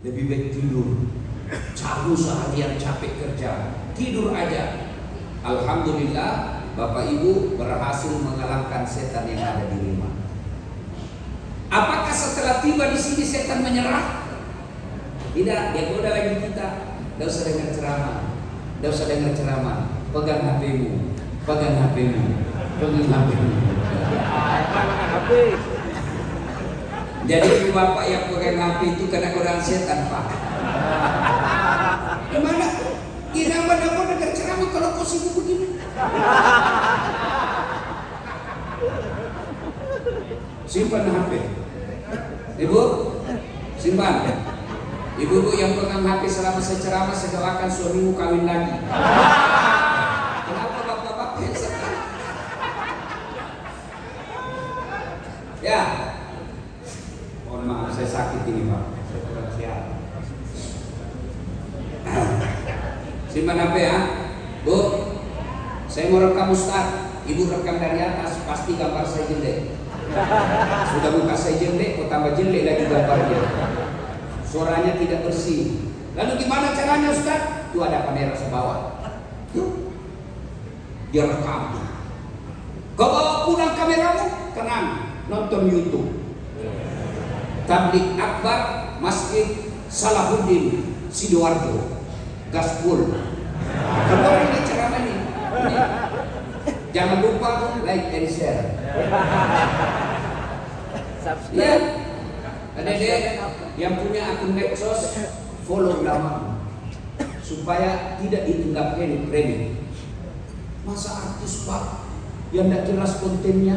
Lebih baik tidur. Cabut seharian capek kerja, tidur aja. Alhamdulillah, Bapak Ibu berhasil mengalahkan setan yang ada di rumah. Apakah setelah tiba di sini setan menyerah? Tidak, dia goda lagi kita. Tidak usah dengar ceramah, tidak usah dengar ceramah. Pegang HP-mu, pegang HP-mu, pegang HP-mu. Jadi bapak yang pegang HP itu kena godaan setan, Pak. Gimana? Kira mana dengar ceramah kalau kau sibuk begini? Simpan HP. Ibu, simpan. Ibu-ibu yang pegang HP selama saya ceramah, saya doakan suamimu kawin lagi. Kenapa bapak-bapak yang setan? Ya. Mohon maaf, saya sakit ini Pak. Saya kurang sehat. Simpan HP ya. Bu, saya mau rekam Ustaz. Ibu rekam dari atas, pasti gambar saya jelek. Sudah muka saya jelek, kok tambah jelek lagi gambarnya. Suaranya tidak bersih. Lalu gimana caranya Ustaz? Itu ada kamera sebawah. Yuk, dia rekam. Kau bawa pulang kameramu, tenang, nonton YouTube. Tablik Akbar Masjid Salahuddin Sidoarjo, Gaspol. Keluar ini ceramah ini. Jangan lupa like and share. Ya, adik-adik yang punya akun medsos, follow nama supaya tidak dianggap remeh. Masa artis Pak yang tidak jelas kontennya,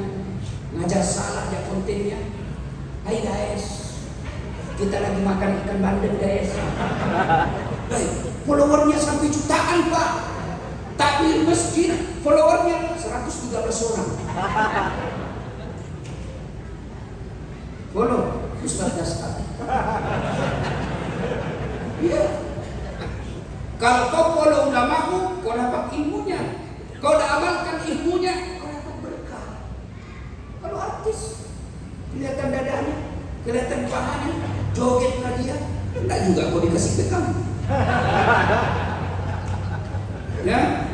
ngajar salah ya kontennya. Hai guys, kita lagi makan ikan bandeng guys. Followernya sampai jutaan Pak. Takmir masjid followernya 113 orang. Follow Ustaz Dasar. Iya. Kalau kau follow ulamamu, kau dapat ilmunya. Kau dah amalkan ilmunya, kau dapat berkah. Kalau artis, kelihatan dadanya, kelihatan pahanya, jogetlah dia, enggak juga kau dikasih bekam. Ya,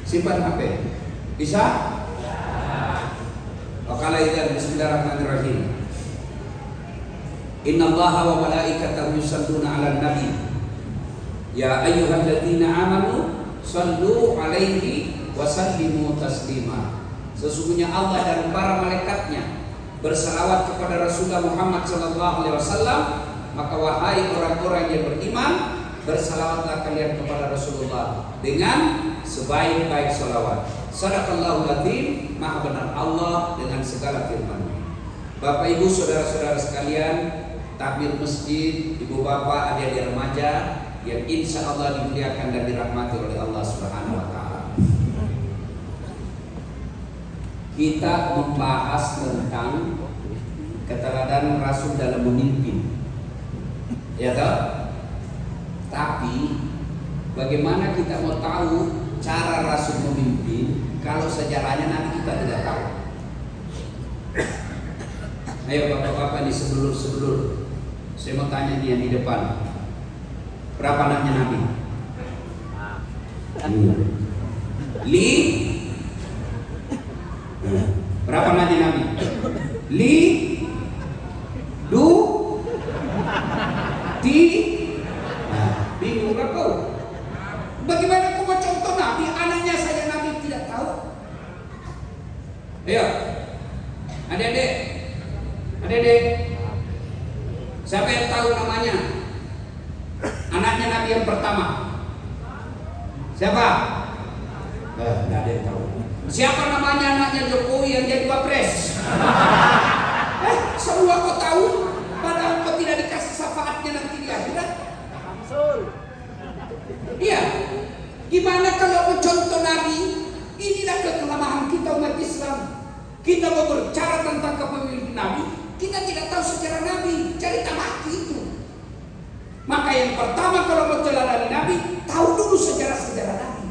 simpan HP. Bisa? Wakala idzan bismillahirrahmanirrahim. Innallaha wa malaikatahu yusholluna 'alan nabi. Ya ayyuhalladzina amanu shallu 'alaihi wa sallimu taslima. Sesungguhnya Allah dan para malaikatnya berselawat kepada Rasulullah Muhammad sallallahu alaihi wasallam, maka wahai orang-orang yang beriman, bersalawatlah kalian kepada Rasulullah dengan sebaik-baik salawat. Sadaqallahul adzim, maha benar Allah dengan segala firman-Nya. Bapak Ibu saudara-saudara sekalian, takmir masjid, ibu bapak, adik-adik remaja yang insya Allah dimuliakan dan dirahmati oleh Allah Subhanahu wa taala. Kita membahas tentang keteladanan Rasul dalam memimpin. Ya toh? Tapi bagaimana kita mau tahu cara Rasul memimpin kalau sejarahnya nanti kita tidak tahu? Ayo bapak-bapak di sebelur-sebelur, saya mau tanya nih yang di depan, berapa anaknya Nabi? Li? Berapa anaknya Nabi? Li? Du? Ti? Bingung lah kau. Bagaimana kau mau contoh Nabi? Anaknya saja Nabi tidak tahu. Ayo, adik-adik, siapa yang tahu namanya? Anaknya Nabi yang pertama. Siapa? Tidak ada yang tahu. Siapa namanya anaknya Jokowi yang jadi wapres? Semua kau tahu, padahal kau tidak dikasih syafaatnya nanti di akhirat. Iya. Gimana kalau mencontoh Nabi? Inilah kekelemahan kita umat Islam. Kita mau berbicara tentang kepemimpinan Nabi, kita tidak tahu sejarah Nabi, cerita mati itu. Maka yang pertama kalau mau teladani Nabi, tahu dulu sejarah-sejarah Nabi.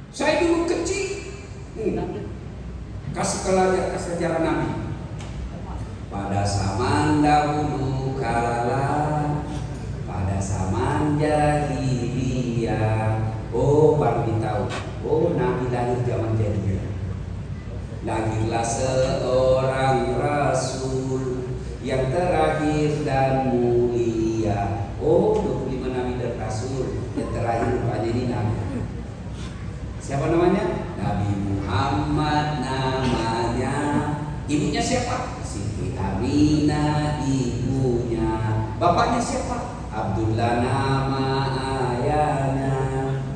Saya dulu kecil, kasih sejarah Nabi. pada zaman dahulu kala, pada zaman jahiliyah. Oh, baru ditahu. Oh, Nabi lahir zaman jahiliyah. Lahirlah seorang Rasul yang terakhir dan mulia. Oh, 25 Nabi dan Rasul. Yang terakhir rupanya ini Nabi. Siapa namanya? Nabi Muhammad namanya. Ibunya siapa? Siti Aminah ibunya. Bapaknya siapa? Abdullah nama ayahnya.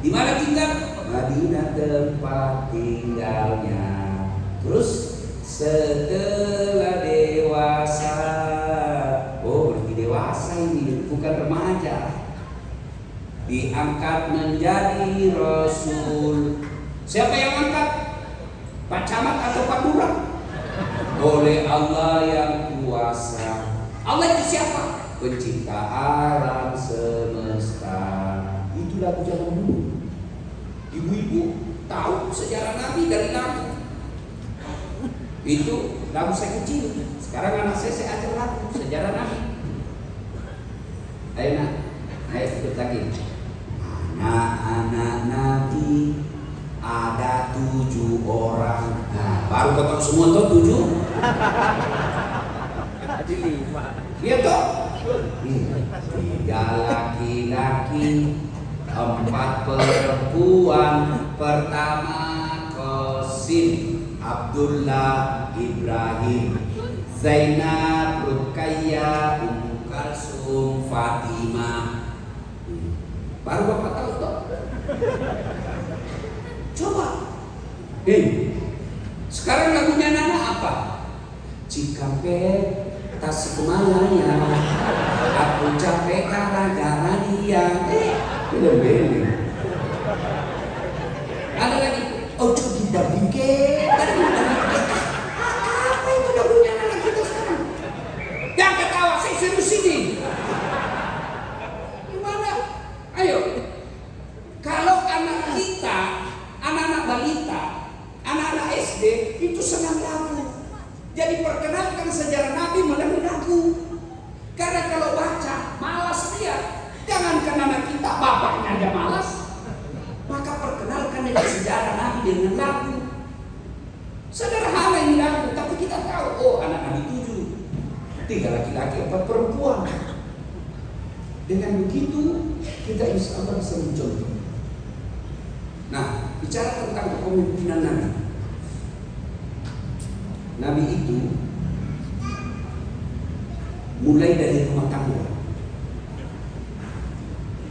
Di mana tinggal? Madinah tempat tinggalnya. Terus setelah dewasa, oh berarti dewasa ini, bukan remaja, diangkat menjadi Rasul. Siapa yang angkat? Pak Camat atau Pak Lurah? Oleh Allah yang kuasa. Allah itu siapa? Pencipta alam semesta. Itu lagu zaman dulu. Ibu-ibu tahu sejarah Nabi dari lagu. Itu lagu saya kecil. Sekarang anak saya ajar lagu sejarah Nabi. Ayo nak, ayo ikut lagi. Anak-anak Nabi ada 7 orang. Nah, baru ketemu semua tuh 7. Ada 5. Iya toh? 3 laki-laki, 4 perempuan. Pertama Qasim, Abdullah, Ibrahim, Zainab, Ruqayyah, Ummu Kalsum, Fatimah. Baru Bapak tahu toh? Coba. Sekarang lagunya Nana apa? Cikampek Tasikmalaya, aku capek gara-gara dia. Beli. Ada lagi. Ojo kita bingke. Apa itu lagunya anak kita sekarang? Jangan ketawa, saya serius ini. Gimana? Ayo. Kalau anak kita, anak-anak balita, anak-anak SD itu senang lagu. Jadi perkenalkan sejarah Nabi melalui lagu. Karena kalau baca malas dia. Jangankan anak kita, bapaknya aja malas. Maka perkenalkan dengan sejarah Nabi dengan lagu. Sederhana ini lagu, tapi kita tahu, oh anak Nabi 7, 3 laki-laki, 4 perempuan. Dengan begitu kita insya Allah bisa mencontoh. Nah, bicara tentang kepemimpinan Nabi. Nabi itu mulai dari rumah tangga.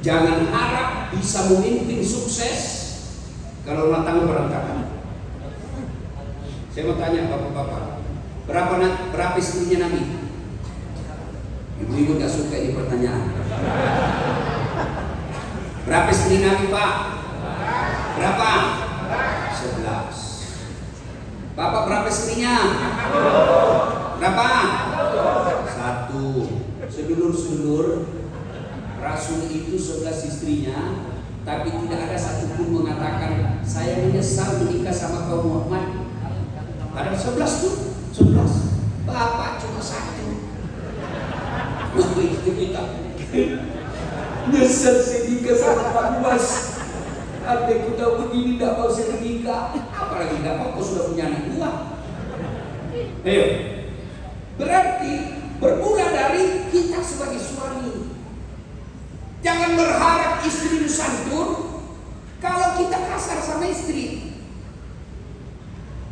Jangan harap bisa memimpin sukses kalau rumah tangga berantakan. Saya mau tanya bapak-bapak, berapa istrinya Nabi? Ibu-ibu gak suka ini pertanyaan. Berapa istri Nabi Pak? Berapa? 11. Bapak berapa istrinya? Berapa? 1. Sedulur-sedulur, Rasul itu 11 istrinya, tapi tidak ada satupun mengatakan saya menyesal menikah sama kaum Muhammad. Padahal 11 tuh, 11. Bapak cuma 1. Itu kita. Nyesel saya nikah sama Pak Mas. Adekku tahu begini tidak mau saya nikah. Apalagi tidak mau, kau sudah punya anak 2. Ayo. Berarti bermula dari kita sebagai suami. Jangan berharap istri santun kalau kita kasar sama istri.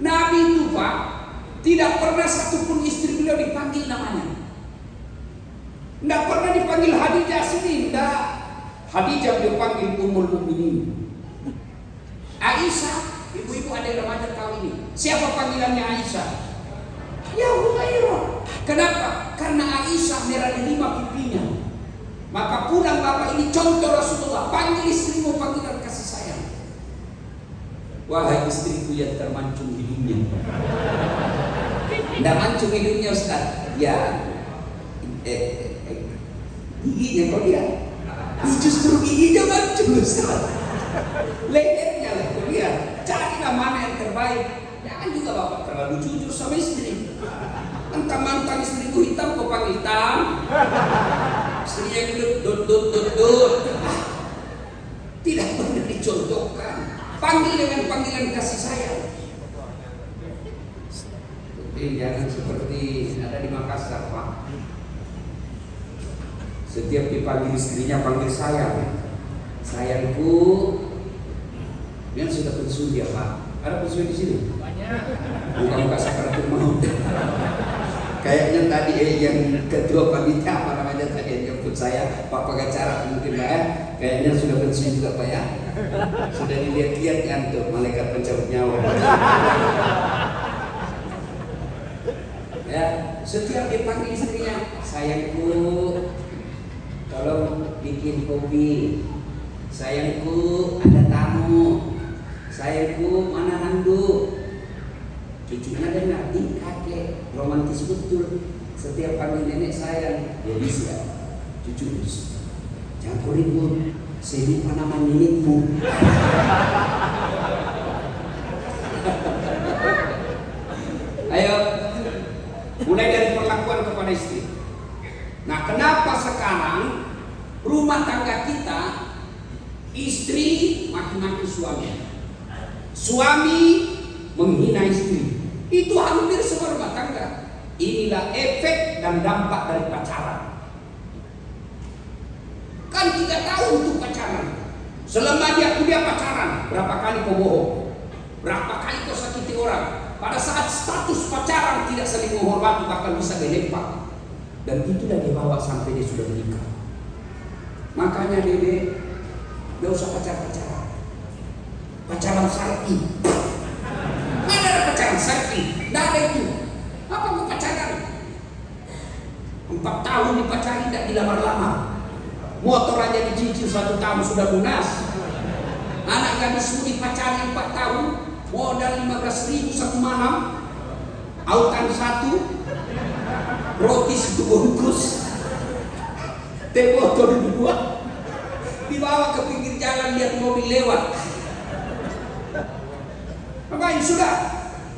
Nabi itu Pak, tidak pernah satupun istri beliau dipanggil namanya. Tidak pernah dipanggil Khadijah sini, tidak. Khadijah beliau panggil Ummul Mukminin. Aisyah, ibu-ibu ada yang remaja tahu ini. Siapa panggilannya Aisyah? Ya Hurairah. Kenapa? Karena Aisyah merah di 5 pipinya. Maka pulang bapak ini contoh Rasulullah, panggil istrimu panggilan kasih sayang. Wahai istriku yang termancung hidungnya. Tidak mancung hidungnya Ustaz. Ya, giginya kau lihat. Justru giginya mancung Ustaz. Lehernya lah kau lihat. Carilah mana yang terbaik. Jangan juga bapak terlalu jujur sama istri. Mentang-mentang istriku hitam, kau panggil hitam. Istrinya dudut. Tidak pernah dicontohkan. Panggil dengan panggilan kasih sayang. Jangan seperti ada di Makassar, Pak. Setiap dipanggil istrinya panggil sayang. Sayangku. Dia sudah pensiun dia, Pak. Ada pensiun di sini? Banyak. Bukan sakaratul maut. Kayaknya tadi yang ketua panitia apa namanya tadi yang jemput saya, Pak pengacara mungkin Pak ya. Kayaknya sudah pensiun juga Pak ya. Sudah dilihat-lihat kan tuh malaikat pencabut nyawa. Ya, setiap dipanggil istrinya, sayangku, tolong bikin kopi. Sayangku, ada tamu. Sayangku, mana handuk? Cucunya dengar, kakek romantis betul. Setiap panggil nenek sayang, ya bisa. Cucu bisa. Jangan kau ribut, saya lupa nama nenekmu. Ayo, mulai dari perlakuan kepada istri. Nah, kenapa sekarang rumah tangga kita istri maki-maki suami, suami menghina istri? Itu hampir semua rumah tangga. Inilah efek dan dampak dari pacaran. Kan 3 tahun untuk pacaran. Selama dia pacaran, berapa kali kau bohong? Berapa kali kau sakiti orang? Pada saat status pacaran tidak saling menghormati, bahkan bisa gelempak. Dan itulah dibawa sampai dia sudah menikah. Makanya Dede, gak usah pacaran. Pacaran syar'i. Nggak ada pacaran syar'i, nggak ada itu. Apa mau pacaran? 4 tahun dipacari, tidak dilamar-lamar. Motor aja dicicil 1 tahun sudah lunas. Anak gadismu dipacari 4 tahun, modal 15.000 1 malam, autan 1, roti 1 bungkus, teh botol 2, dibawa ke pinggir jalan lihat mobil lewat. Makanya sudah,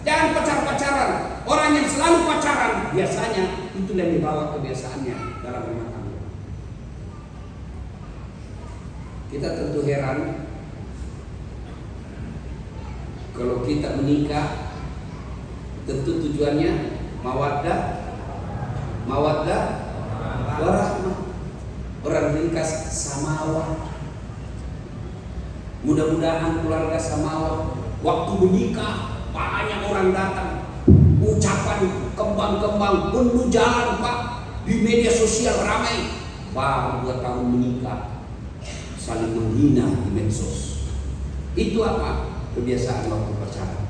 jangan pacaran. Orang yang selalu pacaran biasanya itu yang dibawa kebiasaannya dalam rumah tangga. Kita tentu heran kalau kita menikah, tentu tujuannya mawaddah warahmah. Orang menikah samawa. Mudah-mudahan keluarga samawa. Waktu menikah banyak orang datang, ucapan kembang-kembang penuh jalan Pak, di media sosial ramai. Baru 2 tahun menikah saling menghina di medsos. Itu apa? Kebiasaan waktu pacaran.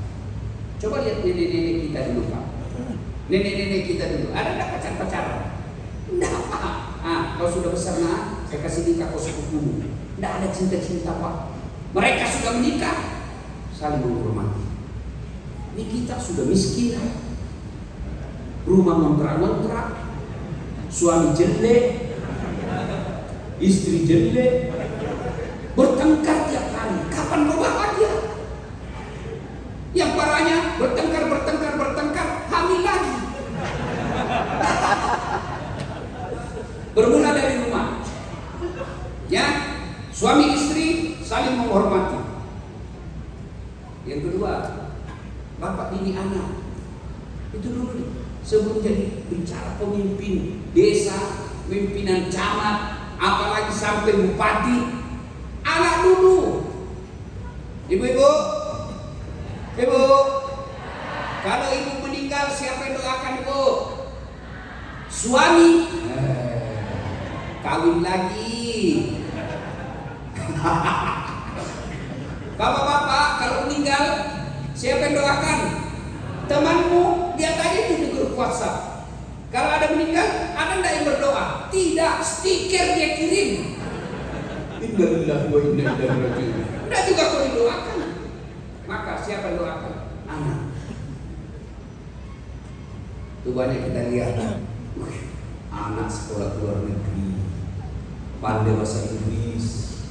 Coba lihat nenek-nenek kita dulu Pak. Nenek-nenek kita dulu ada nggak pacaran? Nggak Pak. Kau sudah besar nak, saya kasih nikah kau sepupumu. Nggak ada cinta-cinta Pak. Mereka sudah menikah saling menghormati. Ini kita sudah miskin, rumah ngontrak-ngontrak, suami jelek, istri jelek, bertengkar tiap hari. Kapan mau bahagia? Yang parahnya bertengkar, hamil lagi. Bermula dari rumah, ya, suami istri saling menghormati. Yang kedua, bapak bini anak. Itu dulu nih, sebelum jadi bicara pemimpin desa, pimpinan camat, apalagi sampai bupati, anak dulu. Ibu-ibu, kalau ibu meninggal siapa yang doakan ibu? Suami. Kawin lagi. Bapak-bapak kalau meninggal siapa yang doakan? Temanmu, dia tadi itu di grup WhatsApp. Kalau ada meninggal, ada enggak yang berdoa? Tidak, stiker dia kirim. Innalillahi wa inna ilaihi raji'un. Enggak juga kau didoakan. Maka siapa yang doakan? Anak. Itu banyak kita lihat. Anak sekolah luar negeri, pandai bahasa Inggris,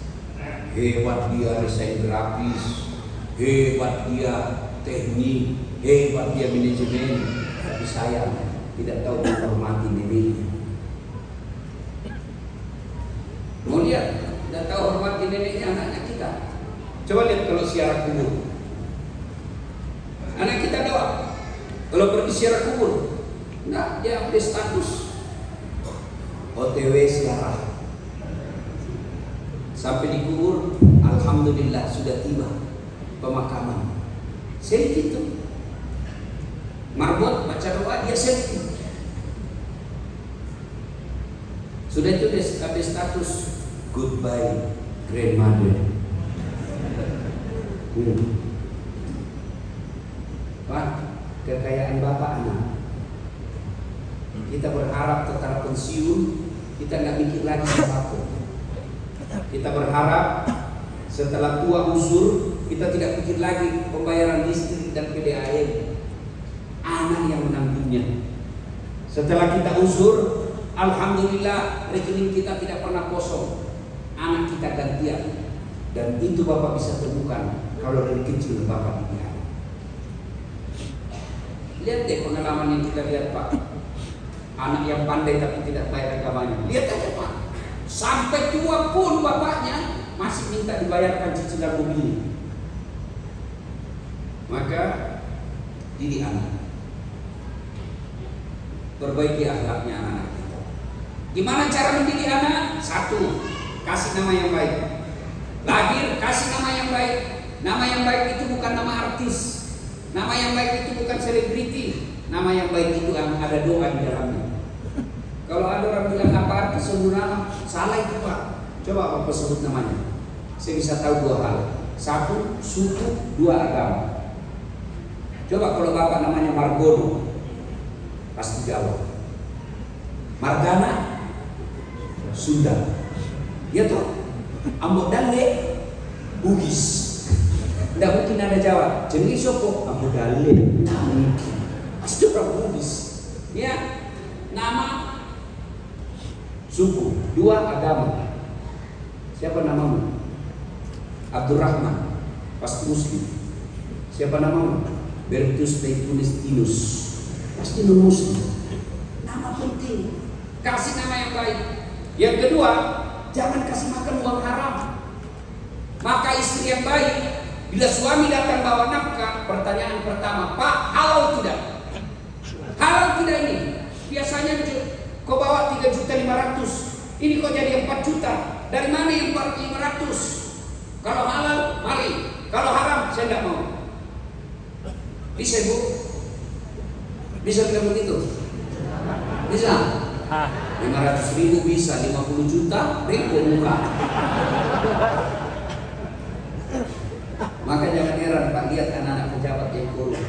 hebat dia desain grafis, hebat dia teknik, hebat dia manajemen. Tapi sayang, tidak tahu menghormati neneknya. Mau lihat, tidak tahu hormati neneknya anaknya kita. Coba lihat kalau ziarah kubur. Anak kita doa. Kalau pergi ziarah kubur, enggak, dia update status. OTW ziarah. Sampai di kubur, alhamdulillah sudah tiba pemakaman. Selfie itu. Marbot baca doa, dia selfie. Sudah itu update status. Goodbye grandmother. Pak, kekayaan bapak anak. Kita berharap setelah pensiun kita nggak mikir lagi apa-apa. Kita berharap setelah tua usur kita tidak pikir lagi pembayaran listrik dan PDAM. Anak yang menanggungnya. Setelah kita usur, alhamdulillah rekening kita tidak pernah kosong. Anak kita gantian, dan itu bapak bisa temukan kalau dari kecil bapak dipiara. Lihat deh pengalaman yang kita lihat Pak, anak yang pandai tapi tidak bayar agamanya. Lihat aja Pak, sampai tua pun bapaknya masih minta dibayarkan cicilan mobilnya. Maka didik anak, perbaiki akhlaknya anak kita. Gimana cara mendidik anak? Satu, kasih nama yang baik. Lahir kasih nama yang baik. Nama yang baik itu bukan nama artis. Nama yang baik itu bukan selebriti. Nama yang baik itu ada doa di dalamnya. Kalau ada orang bilang apa artis sebut nama, salah itu Pak. Coba apa sebut namanya? Saya bisa tahu dua hal. Satu, suku, dua, agama. Coba kalau bapak namanya Margono, pasti jawab. Margana, Sunda. Ya toh, Ambok Dale, Bugis. Tidak mungkin ada Jawa. Jenis sopo Ambok Dale, tidak mungkin. Pasti orang Bugis. Ya, nama, suku, dua, agama. Siapa namamu? Abdurrahman, pasti Muslim. Siapa namamu? Bertus Taifunistinus, pasti non Muslim. Nama penting. Kasih nama yang baik. Yang kedua, jangan kasih makan uang haram. Maka istri yang baik, bila suami datang bawa nafkah, pertanyaan pertama, Pak, halal tidak? Halal tidak ini? Biasanya kau bawa 3.500.000, ini kau jadi 4 juta. Dari mana yang 4.500? Kalau halal, mari. Kalau haram, saya tidak mau. Bisa Bu? Bisa bilang begitu? Bisa? 500.000 bisa, 50 juta ribu muka. Maka jangan heran Pak, lihat anak-anak pejabat yang korup.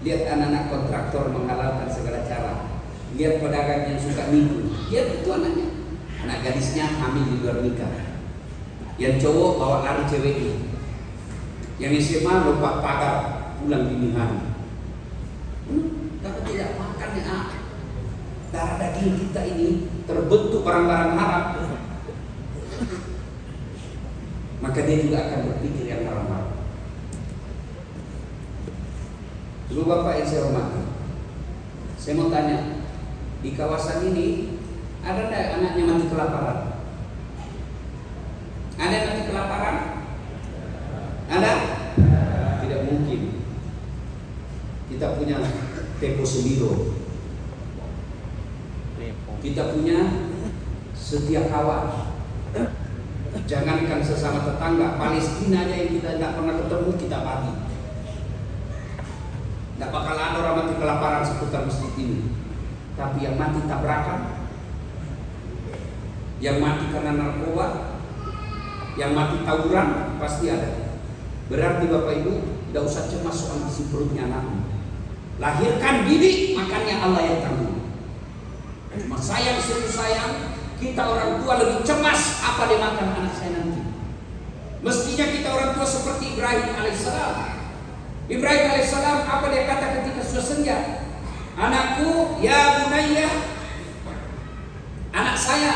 Lihat anak-anak kontraktor menghalalkan segala cara. Lihat pedagang yang suka nipu. Lihat itu anaknya. Anak gadisnya hamil di luar nikah. Yang cowok bawa lari ceweknya. Yang SMA lupa pagar pulang dini hari. Tapi tidak makan ya. Darah daging kita ini terbentuk barang-barang haram. Maka dia juga akan berpikir yang haram-haram. Dulu Bapak yang saya hormati, saya mau tanya, di kawasan ini ada tidak anaknya mati kelaparan? Ada yang mati kelaparan? Ada? Tidak mungkin. Kita punya Tempo Semiro, kita punya Setia Kawan. Jangankan sesama tetangga, Palestina aja yang kita tidak pernah ketemu kita bagi. Tidak bakal ada orang mati kelaparan seputar masjid ini. Tapi yang mati tabrakan, yang mati karena narkoba, yang mati tawuran, pasti ada. Berarti Bapak Ibu tidak usah cemas soal isi perutnya anakmu. Lahirkan didik, makannya Allah yang tanggung. Mas sayang, serius sayang, kita orang tua lebih cemas apa dia makan anak saya nanti. Mestinya kita orang tua seperti Ibrahim alaihissalam. Ibrahim alaihissalam apa dia kata ketika sudah senja? Anakku, ya bunayya, anak saya,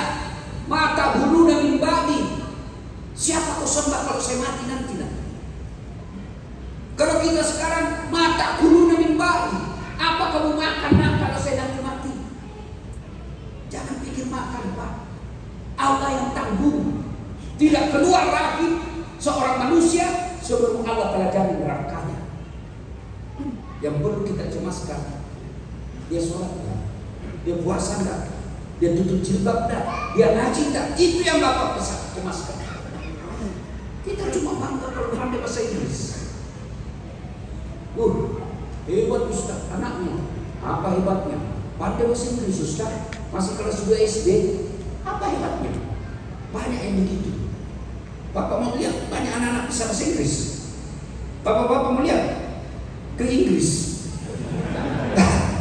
mata bulu dan ba'di. Siapa kau sembah kalau saya mati nanti? Kalau kita sekarang mata bulu dan ba'di, apa kamu makan nak kalau saya Yang perlu kita cemaskan, dia sholat enggak? Dia puasa enggak? Dia tutup jilbab enggak? Dia ngaji enggak? Itu yang Bapak cemaskan. Kita cuma bangga kalau pandai bahasa Inggris. Hebat Ustaz, anaknya. Apa hebatnya? Pandai bahasa Inggris Ustaz. Masih kelas 2 SD. Apa hebatnya? Banyak yang begitu. Bapak mau lihat banyak anak-anak bisa bahasa Inggris. Bapak-bapak mau lihat ke Inggris.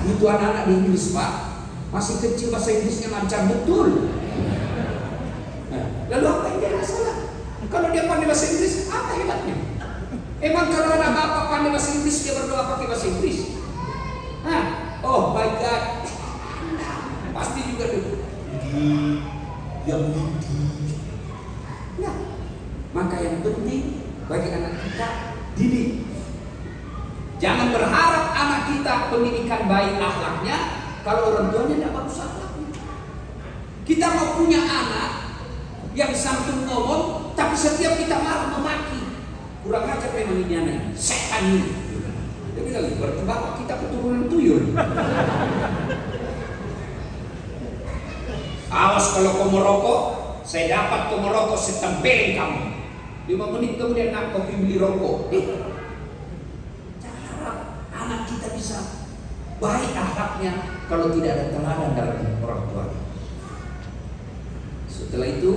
Itu anak-anak di Inggris Pak, masih kecil bahasa Inggrisnya lancar betul. Lalu apa yang dia salah? Kalau dia pandai bahasa Inggris, apa hebatnya? Emang kalau anak bapak pandai bahasa Inggris, dia berdoa pakai bahasa Inggris? Oh my God, pasti juga dulu. Yang itu. Nah, maka yang penting bagi anak kita didik. Jangan berharap anak kita pendidikan baik akhlaknya kalau orang tuanya tidak bagus akhlaknya. Kita mau punya anak yang santun ngomong, tapi setiap kita marah memaki. Kurang ajar memang ini anak, setan ini. Dia bilang, berarti bapak kita keturunan tuyul. Awas kalau kau merokok, saya dapat kau merokok, saya tempelin kamu. 5 menit kemudian nak kopi beli rokok. Jangan harap anak kita bisa baik akhlaknya kalau tidak ada teladan dari orang tua. Setelah itu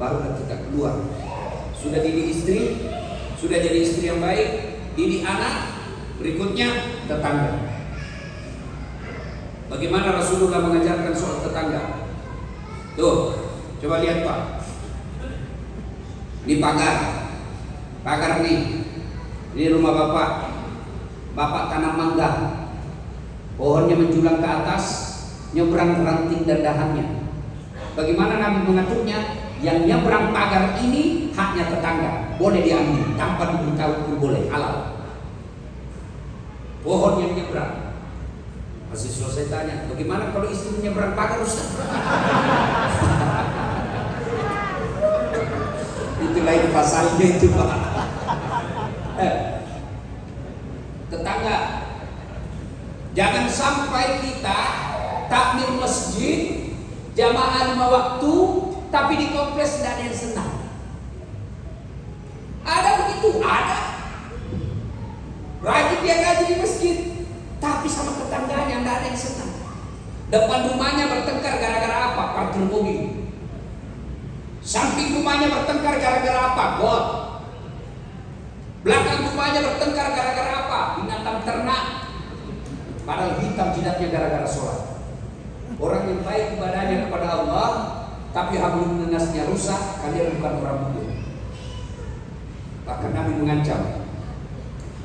barulah kita keluar. Sudah didik istri, sudah jadi istri yang baik, didik anak, berikutnya tetangga. Bagaimana Rasulullah mengajarkan soal tetangga? Tuh, coba lihat Pak. Ini pagar nih. Ini rumah Bapak. Bapak tanam mangga. Pohonnya menjulang ke atas, nyebrang ranting dan dahannya. Bagaimana Nabi mengaturnya? Yang nyebrang pagar ini haknya tetangga, boleh diambil tanpa diberitahu pun boleh, halal. Pohon yang nyebrang. Masih selesai tanya, bagaimana kalau istri nyebrang pagar Ustaz? Itu lain pasalnya itu Pak. Tetangga, jangan sampai kita takmir masjid jamaah 5 waktu, tapi di kompleks tidak ada yang senang. Ada begitu, ada. Rajin dia ngaji di masjid, tapi sama tetangganya tidak ada yang senang. Depan rumahnya bertengkar gara-gara apa? Parkir mobil. Samping rumahnya bertengkar gara-gara apa? Got. Belakang rumahnya bertengkar gara-gara apa? Binatang ternak. Padahal hitam jidatnya gara-gara sholat. Orang yang baik ibadahnya kepada Allah, tapi hablum minasnya rusak, kalian bukan orang mukmin. Bahkan Nabi mengancam.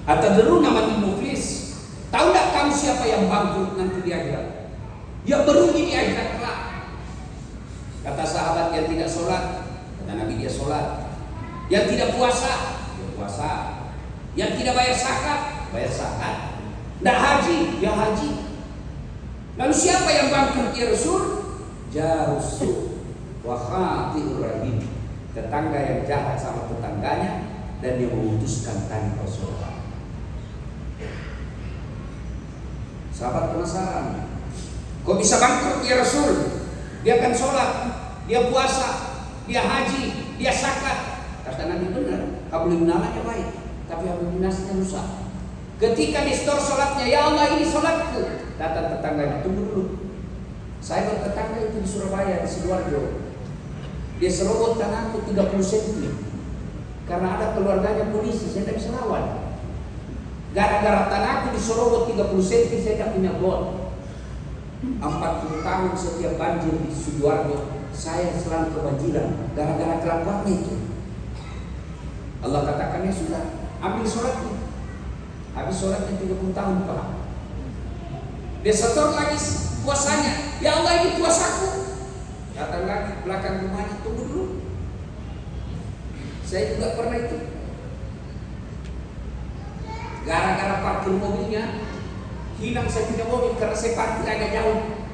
Atadruna man muflis? Tahu tak kamu siapa yang bangkrut nanti di akhirat? Yang merugi di akhirat kelak. Kata sahabat, yang tidak sholat, kata Nabi dia sholat. Yang tidak puasa, dia puasa. Yang tidak bayar zakat, bayar zakat. Tidak haji, dia haji. Lalu siapa yang bangkrut ya Rasul? Jarusu wa khatirur rahim. Tetangga yang jahat sama tetangganya dan dia memutuskan tali persaudaraan. Sahabat penasaran, kok bisa bangkrut ya Rasul? Dia kan sholat, dia puasa, dia haji, dia zakat. Kata Nabi benar, hablum minasnya baik, tapi hablum minasnya rusak. Ketika di store sholatnya, ya Allah ini sholatku, datang tetangganya, tunggu dulu. Saya bertetangga itu di Surabaya, di Sidoarjo. Dia serobot tanahku 30 cm. Karena ada keluarganya polisi, saya tidak bisa lawan. Gara-gara tanahku diserobot 30 cm, saya tidak punya bot. 40 tahun setiap banjir di Sidoarjo, saya selalu kebanjiran gara-gara kelakuannya itu. Allah katakannya sudah, ambil sholatnya. Habis sholatnya 30 tahun Pak. Dia setor lagi puasanya. Ya Allah ini puasaku. Datang lagi belakang rumahnya, tunggu dulu. Saya juga pernah itu. Gara-gara parkir mobilnya hilang, saya punya mobil karena saya parkir agak jauh.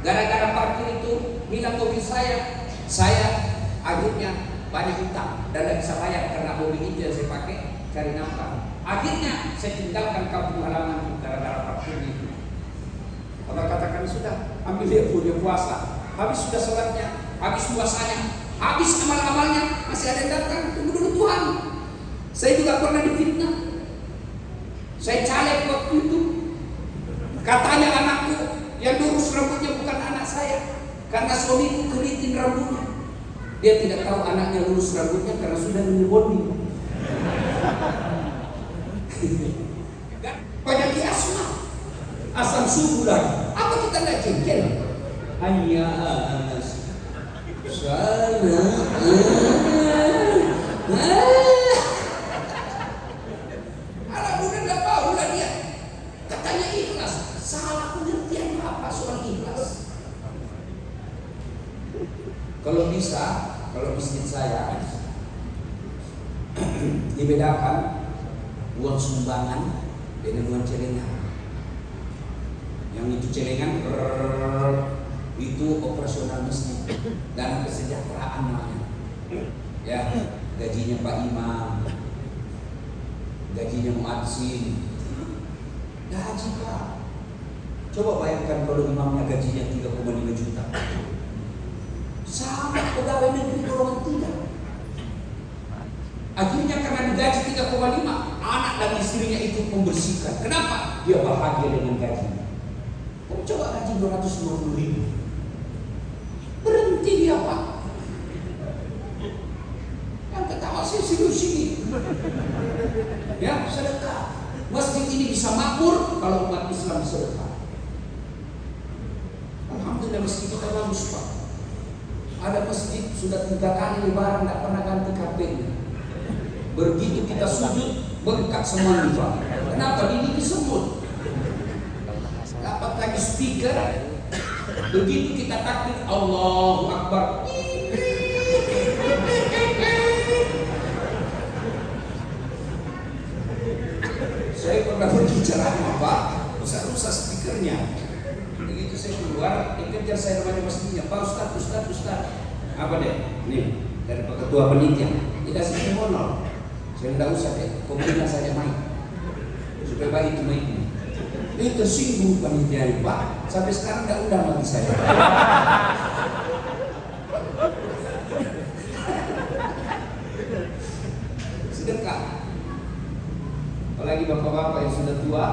Gara-gara parkir itu hilang mobil saya akhirnya banyak hutang dan tidak bisa bayar karena mobil itu yang saya pakai cari nafkah. Akhirnya saya tinggalkan kampung Karena sudah ambil dia puasa, habis sudah sholatnya, habis puasanya, habis amal-amalnya, masih ada yang datang. Tunggu dulu Tuhan. Saya juga pernah difitnah. Saya caleg waktu itu. Katanya anakku yang lurus rambutnya bukan anak saya, karena suamiku keriting rambutnya. Dia tidak tahu anaknya lurus rambutnya karena sudah minum bonding. Penyakit asma, asam subuh lagi. Apa kita nggak jengkel? Hanya salah. Anak muda nggak tahu lah dia. Katanya ikhlas. Salah pengertian apa soal ikhlas? Kalau bisa, kalau masjid saya dibedakan uang sumbangan dengan uang celengan. Yang itu celengan itu operasional masjid, dana kesejahteraan namanya. Ya, gajinya Pak Imam, gajinya muadzin, gaji Pak. Coba bayangkan kalau imamnya gajinya 3,5 juta. Sama pegawai negeri golongan 3. Akhirnya karena digaji 3,5, anak dan istrinya ikut membersihkan. Kenapa? Dia bahagia dengan gaji. Kamu coba gaji 250 ribu. Berhenti dia Pak. Yang ketawa saya sini. Ya, sedekah. Masjid ini bisa makmur kalau umat Islam sedekah. Alhamdulillah masjid kita bagus Pak. Ada masjid sudah 3 kali lebaran tidak pernah ganti kapelnya. Begitu kita sujud bengkak semua nih Pak. Kenapa? Ini semut. Dapat lagi speaker. Begitu kita takbir Allahu Akbar. Saya pernah pergi ceramah Pak, rusak speakernya. Begitu saya keluar, dikejar saya namanya masjidnya, Pak Ustaz. Apa deh? Nih, dari ketua panitia. Dikasih honor. Saya tidak usah deh, komunitas saja main. Supaya baik itu mainnya. Ini tersinggung panitia Pak. Sampai sekarang tidak undang lagi saya. Sedekah. Apalagi bapak-bapak yang sudah tua,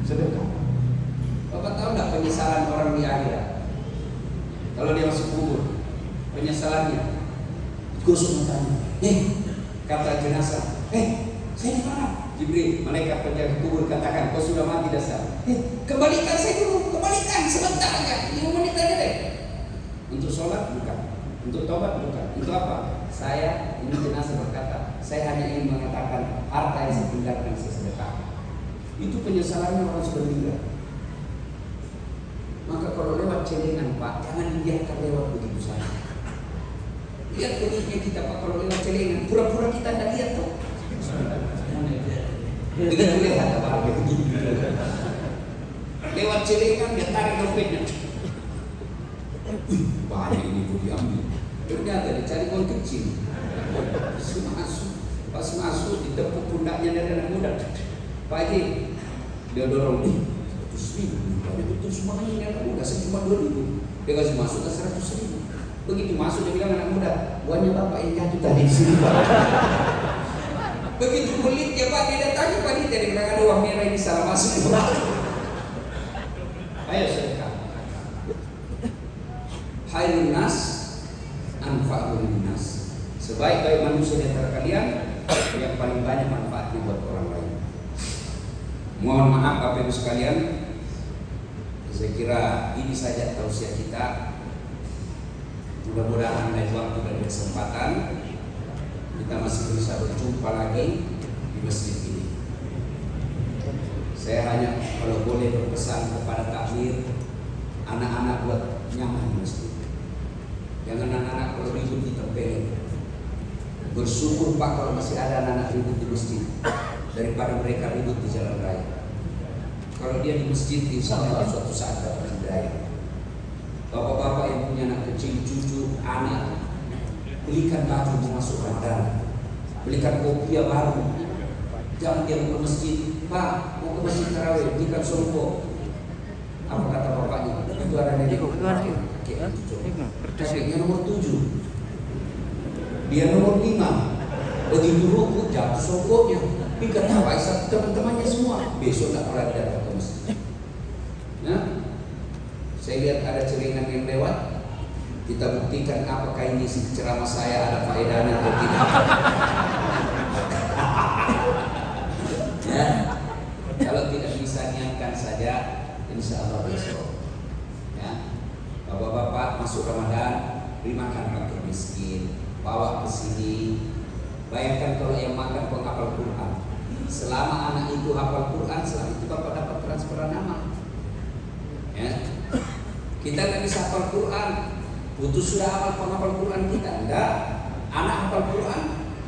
sedekah. Bapak tahu tidak penyesalan orang di akhirat? Kalau dia masuk kubur, penyesalannya gosok matanya. Kata jenazah, saya di mana? Jibril, malaikat penjaga kubur katakan, kau sudah mati dasar. Kembalikan saya dulu, kembalikan sebentar aja, 5 menit aja deh. Untuk sholat bukan, untuk tobat bukan. Itu apa? Saya, ini jenazah berkata, saya hanya ingin mengatakan harta yang saya tinggalkan saya sedekah. Itu penyesalannya orang sudah meninggal. Maka kalau lewat celengan Pak, jangan dibiarkan lewat begitu saja. Lihat kulitnya kita Pak, kalau lewat celengan, pura-pura kita tidak lihat tuh. Begitu lihat apa begitu. Lewat celengan dia tarik dompetnya. Banyak ini gue diambil. Ternyata dicari uang kecil. Pas masuk ditepuk pundaknya dari anak muda. Pak Haji, dia dorong 100.000. Banyak betul semuanya ini anak muda. Saya cuma 2.000. Dia kasih masuk ke 100.000. Begitu masuk dia bilang anak muda, uangnya bapak yang jatuh tadi di sini Pak. Begitu kulitnya Pak, dia datang Pak, dia bilang ada uang merah ini salah masuk Pak. Ayo sedekah. Khairun nas anfa'un nas. Sebaik-baik manusia di antara kalian yang paling banyak manfaatnya buat orang lain. Mohon maaf Bapak Ibu sekalian, saya kira ini saja tausiah kita. Mudah-mudahan lain waktu dan kesempatan kita masih bisa berjumpa lagi di masjid ini. Saya hanya kalau boleh berpesan kepada takmir, anak-anak buat nyaman di masjid. Jangan anak-anak kalau ribut ditempelin. Bersyukur Pak kalau masih ada anak-anak ribut di masjid daripada mereka ribut di jalan raya. Kalau dia di masjid, insya Allah suatu saat dapat hidayah. Bapak-bapak yang punya anak kecil, cucu, anak, belikan baju untuk masuk Ramadan, belikan kopiah baru. Jangan dia mau ke masjid, Pak, mau ke masjid tarawih, belikan songkok. Apa kata bapaknya? Itu ada di kakeknya nomor 7, dia nomor 5. Begitu rukuk jatuh sokoknya, diketawain teman-temannya semua. Besok tak pernah datang ke masjid. Nah, saya lihat ada celengan yang lewat. Kita buktikan apakah ini ceramah saya ada faedahnya atau tidak. Ya, kalau tidak bisa niatkan saja, insya Allah besok. Ya, bapak-bapak masuk Ramadan, beri makan fakir miskin, bawa ke sini. Bayangkan kalau yang makan penghafal Quran. Selama anak itu hafal Quran, selama itu bapak dapat transferan nama. Ya, kita nggak bisa hafal Quran. Butuh sudah hafal penghafal Quran kita. Enggak, anak hafal Quran,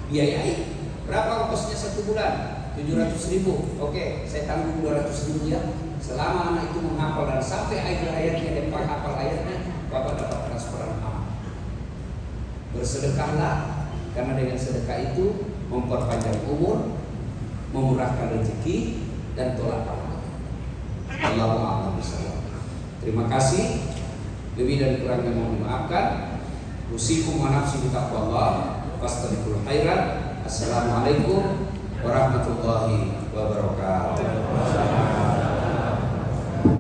biayai. Berapa kosnya 1 bulan? 700.000. Oke, saya tanggung 200.000 ya. Selama anak itu menghafal dan sampai akhir ayatnya dan menghafal ayatnya, bapak dapat transferan amal. Bersedekahlah, karena dengan sedekah itu memperpanjang umur, memurahkan rezeki dan tolak pahala. Allahu a'lam bishawab. Terima kasih. Lebih dan kurangnya mohon dimaafkan. Usikum wa nafsi bitaqwallah. Fastabiqul khairat. Assalamualaikum warahmatullahi wabarakatuh.